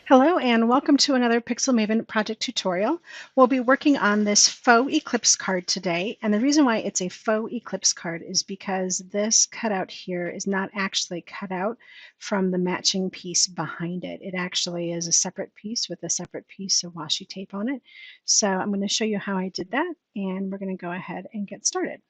Hello and welcome to another Pixel Maven project tutorial. We'll be working on this faux eclipse card today, and the reason why it's a faux eclipse card is because this cutout here is not actually cut out from the matching piece behind it. It actually is a separate piece with a separate piece of washi tape on it. So I'm going to show you how I did that, and we're going to go ahead and get started.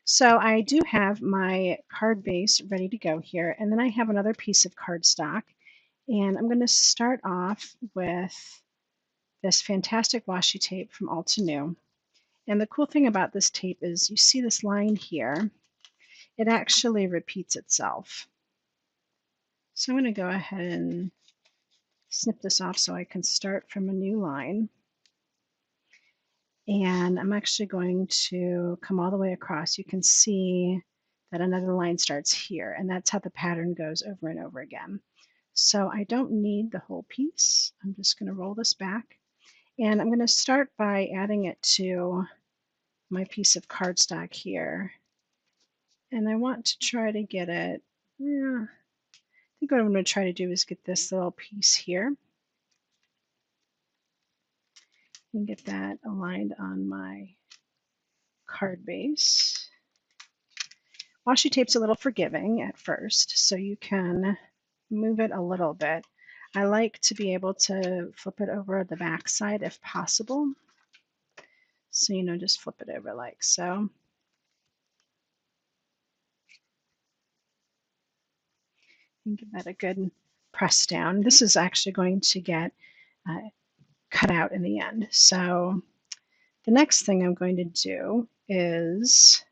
So I do have my card base ready to go here, and then I have another piece of cardstock. And I'm going to start off with this fantastic washi tape from altenew. And the cool thing about this tape is you see this line here, it actually repeats itself. So I'm going to go ahead and snip this off so I can start from a new line. And I'm actually going to come all the way across. You can see that another line starts here, and that's how the pattern goes over and over again. So I don't need the whole piece. I'm just going to roll this back. And I'm going to start by adding it to my piece of cardstock here. And I want to try to get it, I think what I'm going to try to do is get this little piece here and get that aligned on my card base. Washi tape's a little forgiving at first, so you can move it a little bit. I like to be able to flip it over the back side if possible. So, just flip it over like so. And give that a good press down. This is actually going to get cut out in the end. So the next thing I'm going to do is,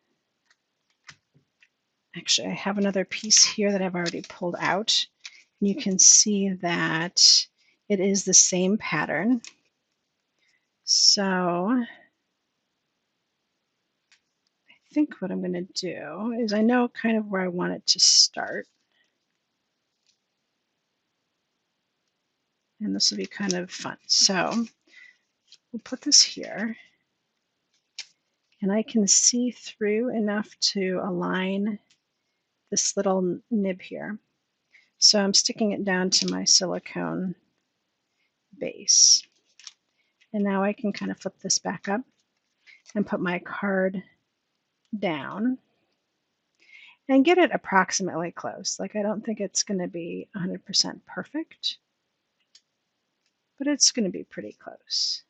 actually I have another piece here that I've already pulled out. And you can see that it is the same pattern. So I think what I'm going to do is I know kind of where I want it to start. And this will be kind of fun. So we'll put this here. And I can see through enough to align this little nib here. So I'm sticking it down to my silicone base. And now I can kind of flip this back up and put my card down and get it approximately close. Like, I don't think it's going to be 100% perfect, but it's going to be pretty close.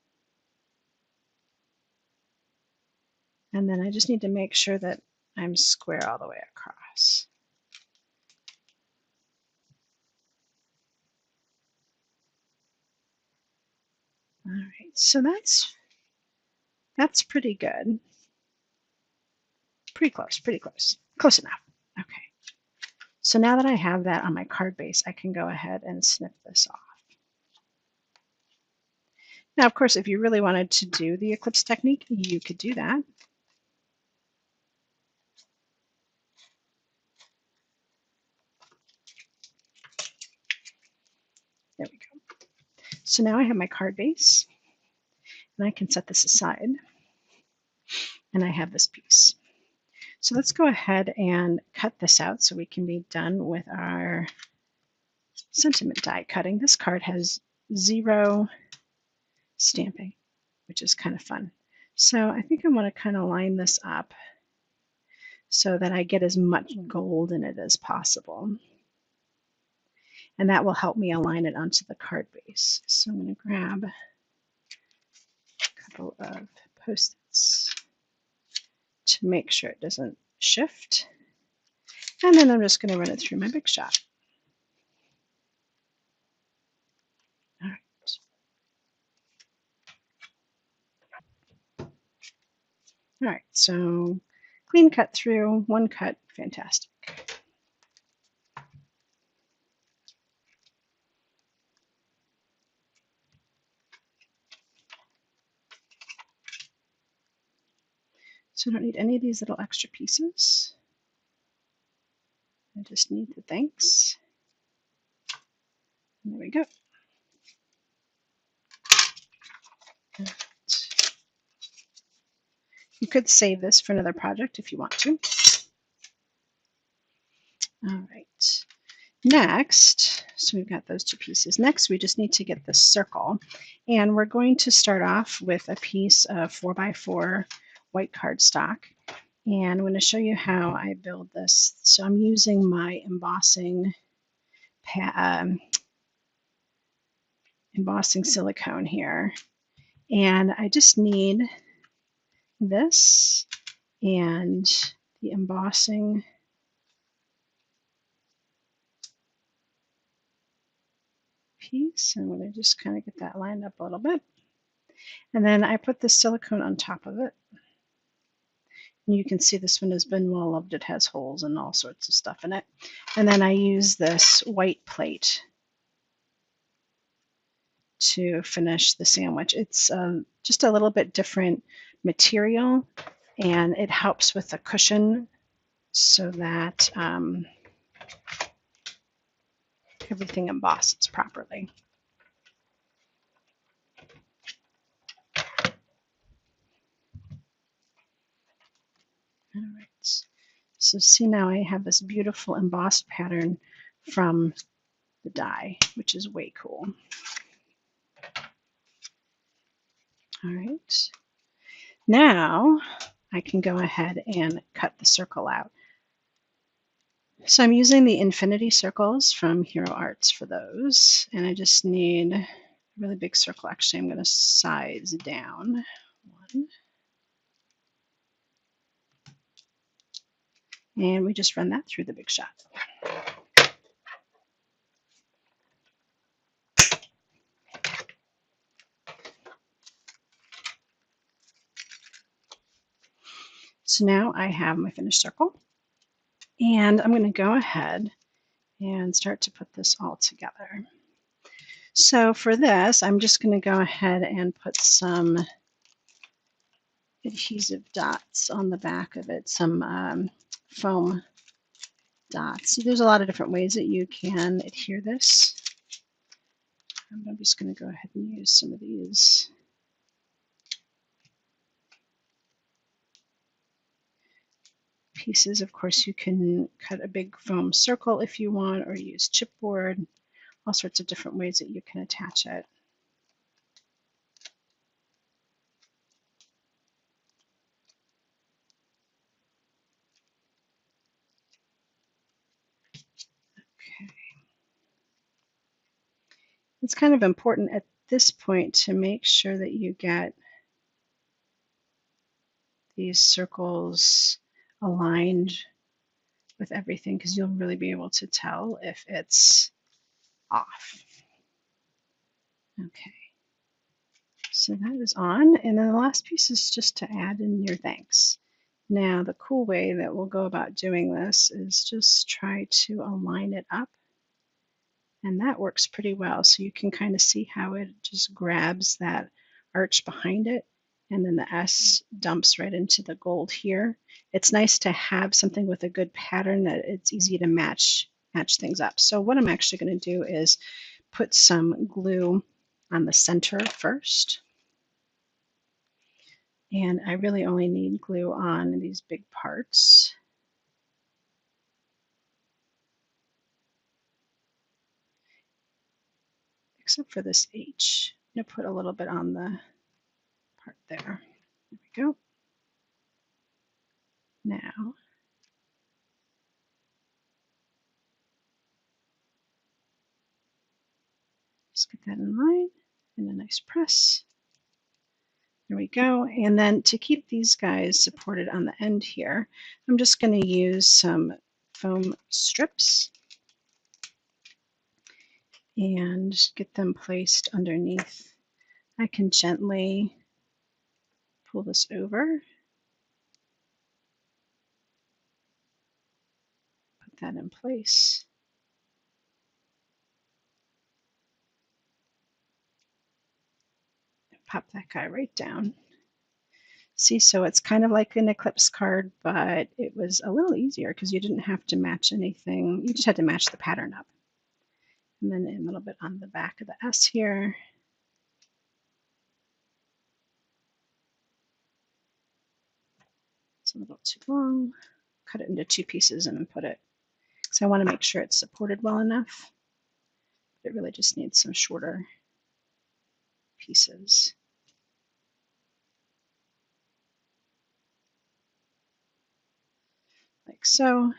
And then I just need to make sure that I'm square all the way across. All right, so that's pretty good. Pretty close, pretty close. Close enough. Okay. So now that I have that on my card base, I can go ahead and snip this off. Now, of course, if you really wanted to do the eclipse technique, you could do that. There we go. So now I have my card base, and I can set this aside, and I have this piece. So let's go ahead and cut this out so we can be done with our sentiment die cutting. This card has 0 stamping, which is kind of fun. So I think I want to kind of line this up so that I get as much gold in it as possible. And that will help me align it onto the card base. So I'm going to grab a couple of Post-its to make sure it doesn't shift. And then I'm just going to run it through my Big Shot. All right. All right, so clean cut through, one cut, fantastic. So I don't need any of these little extra pieces. I just need the thanks. And there we go. Right. You could save this for another project if you want to. All right. Next, so we've got those two pieces. Next, we just need to get the circle. And we're going to start off with a piece of 4x4 white cardstock. And I'm going to show you how I build this. So I'm using my embossing silicone here. And I just need this and the embossing piece. I'm going to just kind of get that lined up a little bit. And then I put the silicone on top of it. And you can see this one has been well loved. It has holes and all sorts of stuff in it. And then I use this white plate to finish the sandwich. It's just a little bit different material, and it helps with the cushion so that everything embosses properly. All right. So see, now I have this beautiful embossed pattern from the die, which is way cool. All right. Now I can go ahead and cut the circle out. So I'm using the infinity circles from Hero Arts for those, and I just need a really big circle. Actually, I'm going to size down one. And we just run that through the Big Shot. So now I have my finished circle, and I'm going to go ahead and start to put this all together. So for this, I'm just going to go ahead and put some adhesive dots on the back of it, some foam dots. See, there's a lot of different ways that you can adhere this. I'm just going to go ahead and use some of these. Pieces. Of course, you can cut a big foam circle if you want, or use chipboard, all sorts of different ways that you can attach it. Okay. It's kind of important at this point to make sure that you get these circles aligned with everything, because you'll really be able to tell if it's off. Okay. So that is on, and then the last piece is just to add in your thanks. Now, the cool way that we'll go about doing this is just try to align it up, and that works pretty well. So you can kind of see how it just grabs that arch behind it, and then the S dumps right into the gold here. It's nice to have something with a good pattern that it's easy to match things up. So what I'm actually going to do is put some glue on the center first. And I really only need glue on these big parts. Except for this H. I'm going to put a little bit on the part there. There we go. Now, just get that in line and a nice press. There we go. And then to keep these guys supported on the end here, I'm just going to use some foam strips and get them placed underneath. I can gently pull this over, put that in place. Pop that guy right down. See, so it's kind of like an eclipse card, but it was a little easier because you didn't have to match anything. You just had to match the pattern up. And then a little bit on the back of the S here. It's a little too long. Cut it into two pieces and then put it. So I want to make sure it's supported well enough. It really just needs some shorter pieces. Like so.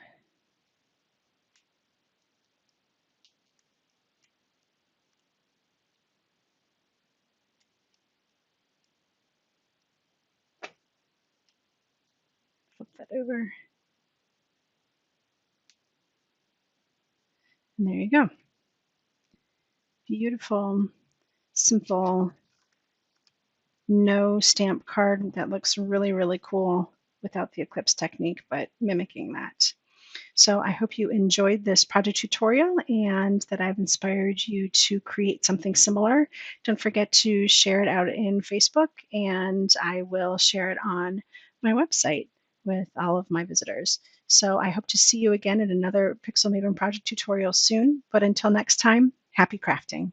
Flip that over. And there you go. Beautiful, simple, no stamp card that looks really, really cool without the eclipse technique, but mimicking that. So I hope you enjoyed this project tutorial and that I've inspired you to create something similar. Don't forget to share it out in Facebook, and I will share it on my website with all of my visitors. So I hope to see you again in another Pixel Maven project tutorial soon. But until next time, happy crafting.